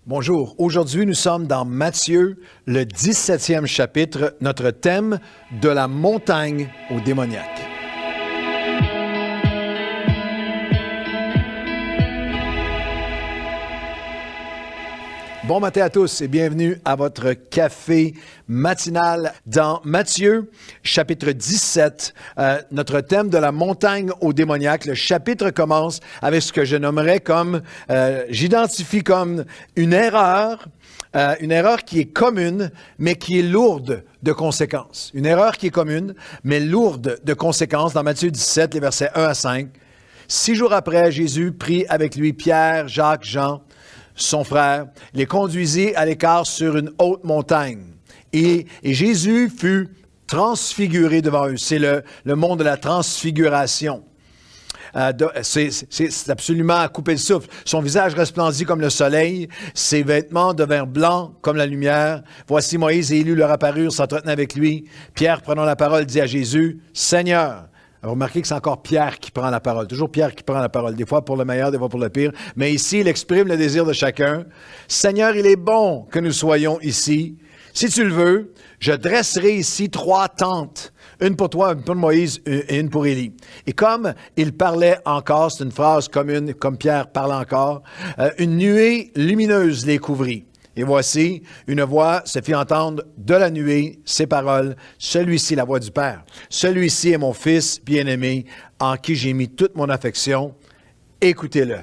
Bonjour, aujourd'hui nous sommes dans Matthieu, le 17e chapitre, notre thème de la montagne au démoniaque. Bon matin à tous et bienvenue à votre café matinal dans Matthieu, chapitre 17, notre thème de la montagne au démoniaque. Le chapitre commence avec ce que je nommerais comme, j'identifie comme une erreur qui est commune, mais qui est lourde de conséquences. Une erreur qui est commune, mais lourde de conséquences. Dans Matthieu 17, les versets 1 à 5. 6 jours après, Jésus prit avec lui Pierre, Jacques, Jean, son frère, les conduisit à l'écart sur une haute montagne. Et Jésus fut transfiguré devant eux. C'est le monde de la transfiguration. C'est absolument à couper le souffle. Son visage resplendit comme le soleil, ses vêtements devinrent blancs comme la lumière. Voici Moïse et Élie leur apparurent, s'entretenant avec lui. Pierre, prenant la parole, dit à Jésus, « Seigneur ». Vous remarquez que c'est encore Pierre qui prend la parole. Toujours Pierre qui prend la parole, des fois pour le meilleur, des fois pour le pire. Mais ici, il exprime le désir de chacun. « Seigneur, il est bon que nous soyons ici. Si tu le veux, je dresserai ici 3 tentes. Une pour toi, une pour Moïse et une pour Élie. » Et comme il parlait encore, c'est une phrase commune, comme Pierre parle encore, une nuée lumineuse les couvrit. Et voici, une voix se fit entendre de la nuée, ces paroles, « Celui-ci, la voix du Père, celui-ci est mon Fils bien-aimé, en qui j'ai mis toute mon affection. Écoutez-le. »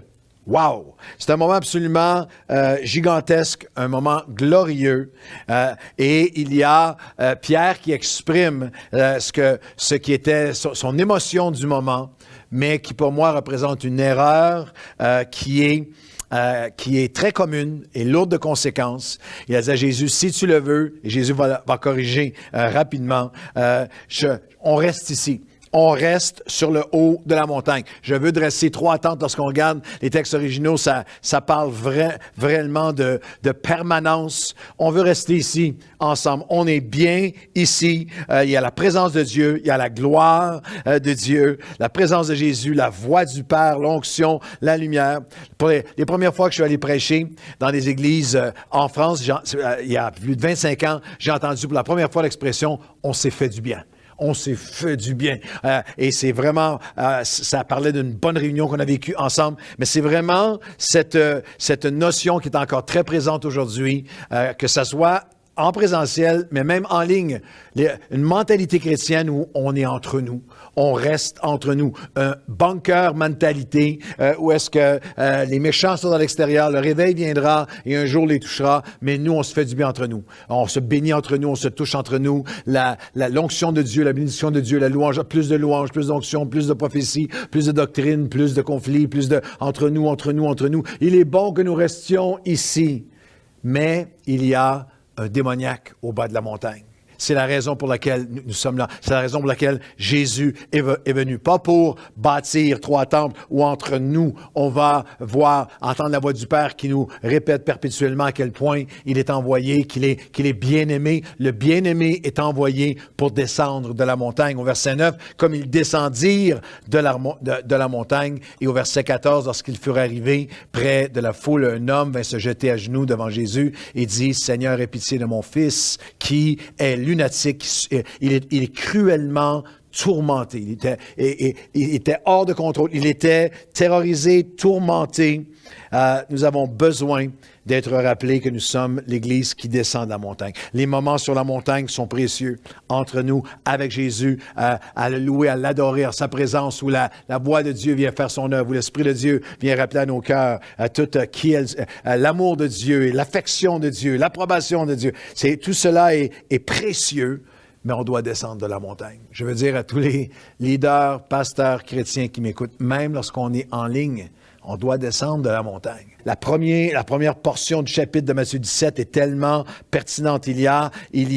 Wow! C'est un moment absolument gigantesque, un moment glorieux. Et il y a Pierre qui exprime ce qui était son émotion du moment, mais qui pour moi représente une erreur qui est très commune et lourde de conséquences. Il a dit à Jésus, si tu le veux, et Jésus va corriger rapidement, on reste ici. On reste sur le haut de la montagne. Je veux dresser 3 tentes. Lorsqu'on regarde les textes originaux, ça parle vraiment de permanence. On veut rester ici, ensemble. On est bien ici. Il y a la présence de Dieu, il y a la gloire de Dieu, la présence de Jésus, la voix du Père, l'onction, la lumière. Pour les premières fois que je suis allé prêcher dans des églises en France, il y a plus de 25 ans, j'ai entendu pour la première fois l'expression « on s'est fait du bien ». On s'est fait du bien. Et c'est vraiment, ça parlait d'une bonne réunion qu'on a vécue ensemble, mais c'est vraiment cette notion qui est encore très présente aujourd'hui, que ça soit en présentiel, mais même en ligne. Une mentalité chrétienne où on est entre nous. On reste entre nous. Un bunker mentalité où est-ce que les méchants sont à l'extérieur, le réveil viendra et un jour les touchera, mais nous, on se fait du bien entre nous. On se bénit entre nous, on se touche entre nous. L'onction de Dieu, la bénédiction de Dieu, la louange, plus de louange, plus d'onction, plus de prophétie, plus de doctrine, plus de conflits, entre nous. Il est bon que nous restions ici, mais il y a un démoniaque au bas de la montagne. C'est la raison pour laquelle nous sommes là. C'est la raison pour laquelle Jésus est venu. Pas pour bâtir 3 temples où entre nous, on va entendre la voix du Père qui nous répète perpétuellement à quel point il est envoyé, qu'il est bien-aimé. Le bien-aimé est envoyé pour descendre de la montagne. Au verset 9, comme ils descendirent de la montagne. Et au verset 14, lorsqu'ils furent arrivés près de la foule, un homme vint se jeter à genoux devant Jésus et dit, « Seigneur, aie pitié de mon fils qui est lunatique, il est cruellement tourmenté. Il était hors de contrôle. Il était terrorisé, tourmenté. Nous avons besoin d'être rappelés que nous sommes l'Église qui descend de la montagne. Les moments sur la montagne sont précieux entre nous, avec Jésus, à le louer, à l'adorer, en sa présence, où la voix de Dieu vient faire son œuvre, où l'Esprit de Dieu vient rappeler à nos cœurs l'amour de Dieu et l'affection de Dieu, l'approbation de Dieu. Tout cela est précieux, mais on doit descendre de la montagne. Je veux dire à tous les leaders, pasteurs, chrétiens qui m'écoutent, même lorsqu'on est en ligne, on doit descendre de la montagne. La première portion du chapitre de Matthieu 17 est tellement pertinente. Il y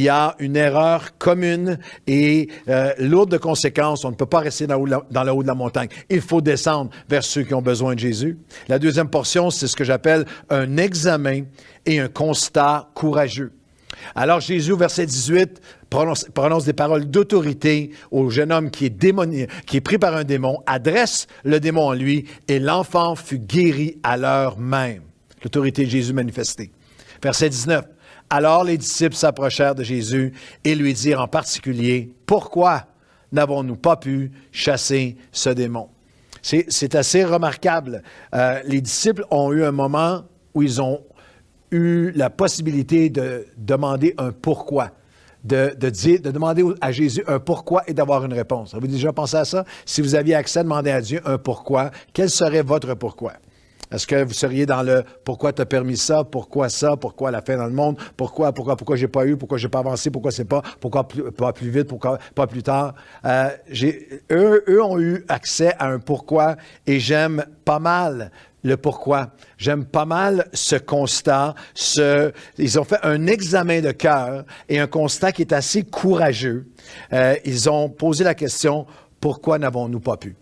a une erreur commune et lourde de conséquences. On ne peut pas rester dans le haut de la montagne. Il faut descendre vers ceux qui ont besoin de Jésus. La deuxième portion, c'est ce que j'appelle un examen et un constat courageux. Alors Jésus, au verset 18, prononce des paroles d'autorité au jeune homme qui est pris par un démon, adresse le démon en lui et l'enfant fut guéri à l'heure même. L'autorité de Jésus manifestée. Verset 19. Alors les disciples s'approchèrent de Jésus et lui dirent en particulier, « Pourquoi n'avons-nous pas pu chasser ce démon? » C'est assez remarquable. Les disciples ont eu un moment où ils ont eu la possibilité de demander un pourquoi. De demander à Jésus un pourquoi et d'avoir une réponse. Avez-vous déjà pensé à ça? Si vous aviez accès à demander à Dieu un pourquoi, quel serait votre pourquoi? Est-ce que vous seriez dans le pourquoi tu as permis ça, pourquoi la fin dans le monde, pourquoi j'ai pas eu, pourquoi j'ai pas avancé, pourquoi c'est pas, pourquoi pas plus vite, pourquoi pas plus tard. Eux ont eu accès à un pourquoi et j'aime pas mal le pourquoi. J'aime pas mal ce constat. Ils ont fait un examen de cœur et un constat qui est assez courageux. Ils ont posé la question, pourquoi n'avons-nous pas pu?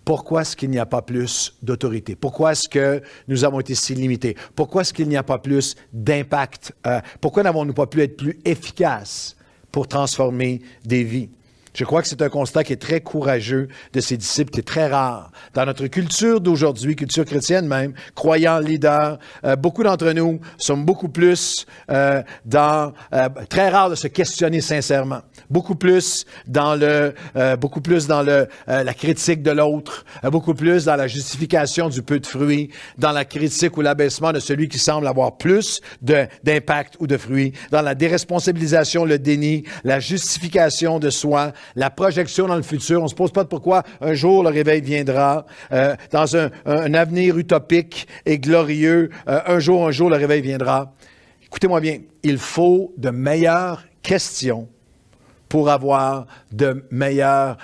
Pourquoi est-ce qu'il n'y a pas plus d'autorité? Pourquoi est-ce que nous avons été si limités? Pourquoi est-ce qu'il n'y a pas plus d'impact? Pourquoi n'avons-nous pas pu être plus efficaces pour transformer des vies? Je crois que c'est un constat qui est très courageux de ces disciples, qui est très rare. Dans notre culture d'aujourd'hui, culture chrétienne même, croyants, leaders, beaucoup d'entre nous sommes beaucoup plus très rare de se questionner sincèrement. Beaucoup plus dans la critique de l'autre, beaucoup plus dans la justification du peu de fruits, dans la critique ou l'abaissement de celui qui semble avoir plus d'impact ou de fruits, dans la déresponsabilisation, le déni, la justification de soi, la projection dans le futur. On ne se pose pas de pourquoi un jour le réveil viendra. Dans un avenir utopique et glorieux, un jour le réveil viendra. Écoutez-moi bien, il faut de meilleures questions pour avoir de meilleures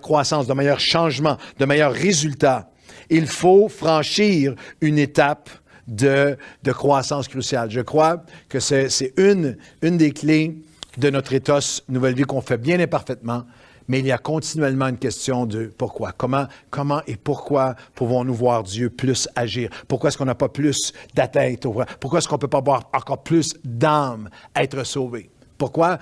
croissances, de meilleurs changements, de meilleurs résultats. Il faut franchir une étape de croissance cruciale. Je crois que c'est une des clés de notre ethos Nouvelle Vie qu'on fait bien imparfaitement, mais il y a continuellement une question de pourquoi. Comment et pourquoi pouvons-nous voir Dieu plus agir? Pourquoi est-ce qu'on n'a pas plus d'atteinte? Pourquoi est-ce qu'on ne peut pas voir encore plus d'âmes être sauvées? Pourquoi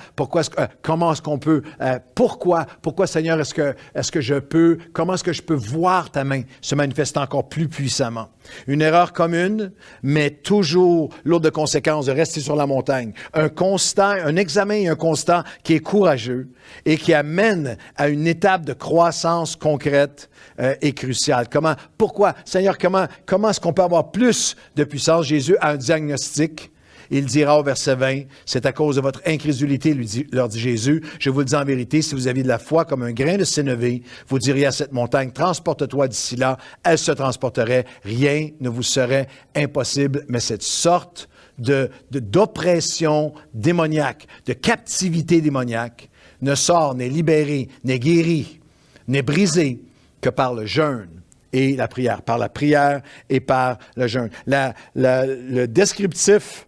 Seigneur, est-ce que je peux, comment est-ce que je peux voir ta main se manifester encore plus puissamment? Une erreur commune, mais toujours lourde de conséquences de rester sur la montagne. Un examen et un constat qui est courageux et qui amène à une étape de croissance concrète et cruciale. Seigneur, comment est-ce qu'on peut avoir plus de puissance? Jésus a un diagnostic. Il dira au verset 20, « C'est à cause de votre incrédulité, leur dit Jésus. Je vous le dis en vérité, si vous aviez de la foi comme un grain de sénévé, vous diriez à cette montagne, transporte-toi d'ici là, elle se transporterait. Rien ne vous serait impossible. » Mais cette sorte d'oppression démoniaque, de captivité démoniaque, ne sort, n'est libérée, n'est guérie, n'est brisée que par le jeûne et la prière. Par la prière et par le jeûne. Le descriptif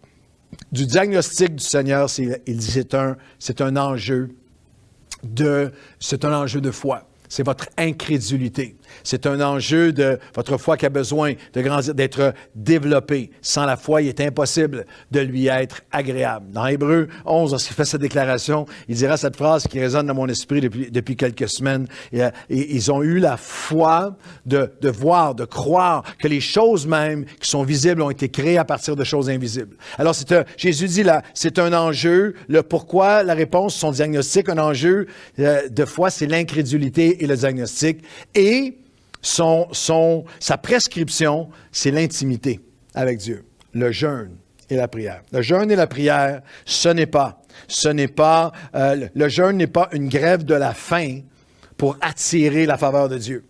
du diagnostic du Seigneur, il dit c'est un enjeu de foi. C'est votre incrédulité. C'est un enjeu de votre foi qui a besoin de grandir, d'être développée. Sans la foi, il est impossible de lui être agréable. Dans Hébreux 11, lorsqu'il fait cette déclaration, il dira cette phrase qui résonne dans mon esprit depuis quelques semaines. Et ils ont eu la foi de voir, de croire que les choses même qui sont visibles ont été créées à partir de choses invisibles. Alors, Jésus dit là, c'est un enjeu. Le pourquoi, la réponse, son diagnostic, un enjeu de foi, c'est l'incrédulité et le diagnostic. Et sa prescription, c'est l'intimité avec Dieu, le jeûne et la prière. Le jeûne et la prière, le jeûne n'est pas une grève de la faim pour attirer la faveur de Dieu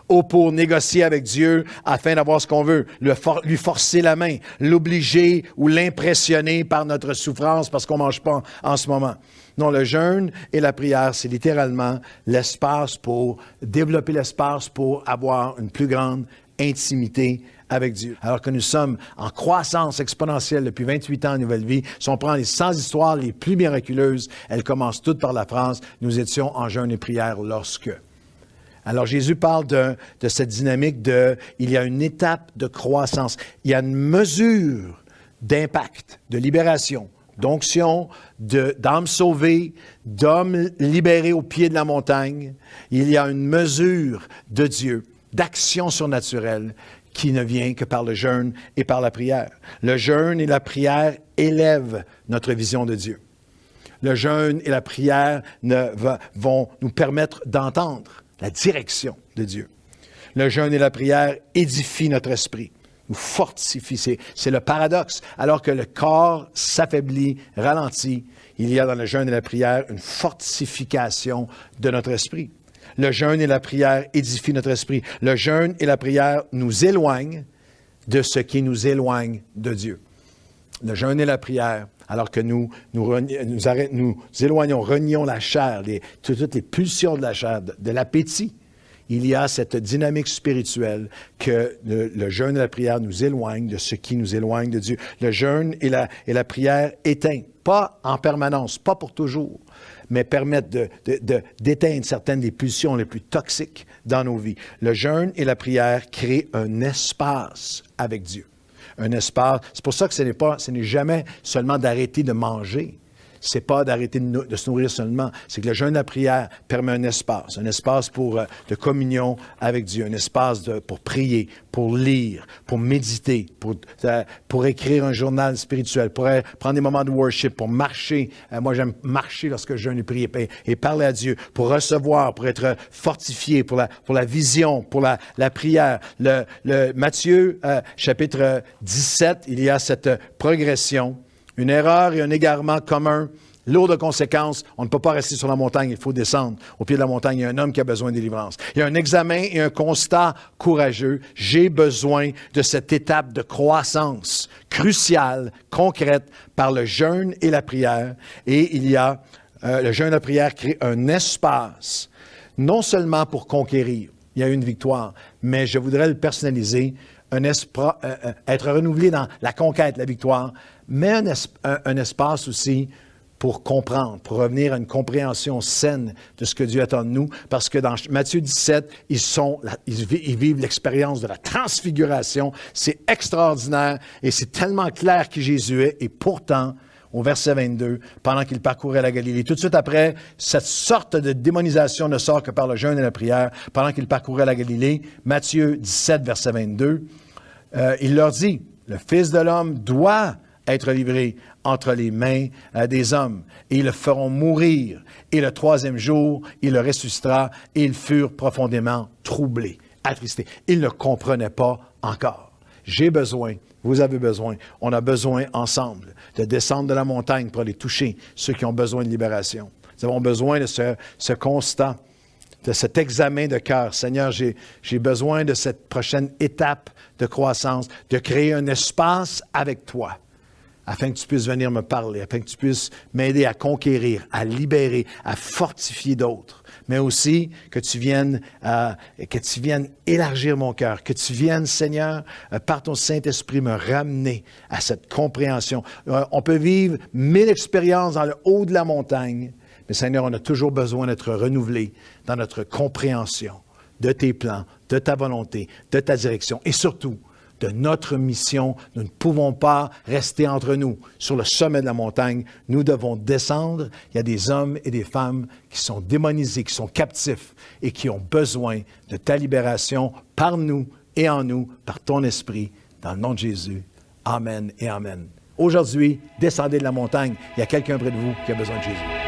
ou pour négocier avec Dieu afin d'avoir ce qu'on veut, lui forcer la main, l'obliger ou l'impressionner par notre souffrance parce qu'on ne mange pas en ce moment. Non, le jeûne et la prière, c'est littéralement l'espace pour développer l'espace pour avoir une plus grande intimité avec Dieu. Alors que nous sommes en croissance exponentielle depuis 28 ans en Nouvelle Vie, si on prend les 100 histoires les plus miraculeuses, elles commencent toutes par la phrase « Nous étions en jeûne et prière lorsque ». Alors Jésus parle de cette dynamique il y a une étape de croissance, il y a une mesure d'impact, de libération, d'onction, d'âmes sauvées, d'hommes libérés au pied de la montagne. Il y a une mesure de Dieu, d'action surnaturelle qui ne vient que par le jeûne et par la prière. Le jeûne et la prière élèvent notre vision de Dieu. Le jeûne et la prière vont nous permettre d'entendre la direction de Dieu. Le jeûne et la prière édifient notre esprit, nous fortifient. C'est le paradoxe. Alors que le corps s'affaiblit, ralentit, il y a dans le jeûne et la prière une fortification de notre esprit. Le jeûne et la prière édifient notre esprit. Le jeûne et la prière nous éloignent de ce qui nous éloigne de Dieu. Le jeûne et la prière, alors que nous éloignons, renions la chair, toutes les pulsions de la chair, de l'appétit, il y a cette dynamique spirituelle que le jeûne et la prière nous éloignent de ce qui nous éloigne de Dieu. Le jeûne et la prière éteignent, pas en permanence, pas pour toujours, mais permettent d'éteindre certaines des pulsions les plus toxiques dans nos vies. Le jeûne et la prière créent un espace avec Dieu. Un espace. C'est pour ça que ce n'est jamais seulement d'arrêter de manger. C'est pas d'arrêter de se nourrir seulement. C'est que le jeûne et la prière permet un espace de communion avec Dieu, un espace pour prier, pour lire, pour méditer, pour écrire un journal spirituel, pour prendre des moments de worship, pour marcher. Moi, j'aime marcher lorsque je jeûne et prie et parler à Dieu, pour recevoir, pour être fortifié, pour la vision, pour la prière. Le Matthieu, chapitre 17, il y a cette progression. Une erreur et un égarement commun, lourd de conséquences. On ne peut pas rester sur la montagne, il faut descendre. Au pied de la montagne, il y a un homme qui a besoin de délivrance. Il y a un examen et un constat courageux. J'ai besoin de cette étape de croissance cruciale, concrète, par le jeûne et la prière. Et il y a, le jeûne et la prière crée un espace, non seulement pour conquérir, il y a une victoire, mais je voudrais le personnaliser, être renouvelé dans la conquête, la victoire, mais un espace aussi pour comprendre, pour revenir à une compréhension saine de ce que Dieu attend de nous, parce que dans Matthieu 17, ils vivent l'expérience de la transfiguration. C'est extraordinaire et c'est tellement clair qui Jésus est, et pourtant, au verset 22, pendant qu'il parcourait la Galilée. Tout de suite après, cette sorte de démonisation ne sort que par le jeûne et la prière. Pendant qu'il parcourait la Galilée, Matthieu 17, verset 22, il leur dit, le Fils de l'homme doit être livré entre les mains des hommes, et ils le feront mourir. Et le troisième jour, il le ressuscitera, et ils furent profondément troublés, attristés. Ils ne comprenaient pas encore. J'ai besoin, vous avez besoin, on a besoin ensemble de descendre de la montagne pour aller toucher ceux qui ont besoin de libération. Nous avons besoin de ce constat, de cet examen de cœur. Seigneur, j'ai besoin de cette prochaine étape de croissance, de créer un espace avec toi, afin que tu puisses venir me parler, afin que tu puisses m'aider à conquérir, à libérer, à fortifier d'autres, mais aussi que tu viennes élargir mon cœur, que tu viennes, Seigneur, par ton Saint-Esprit, me ramener à cette compréhension. On peut vivre 1000 expériences dans le haut de la montagne, mais Seigneur, on a toujours besoin d'être renouvelé dans notre compréhension de tes plans, de ta volonté, de ta direction, et surtout, de notre mission. Nous ne pouvons pas rester entre nous sur le sommet de la montagne. Nous devons descendre. Il y a des hommes et des femmes qui sont démonisés, qui sont captifs et qui ont besoin de ta libération par nous et en nous, par ton esprit, dans le nom de Jésus. Amen et amen. Aujourd'hui, descendez de la montagne. Il y a quelqu'un près de vous qui a besoin de Jésus.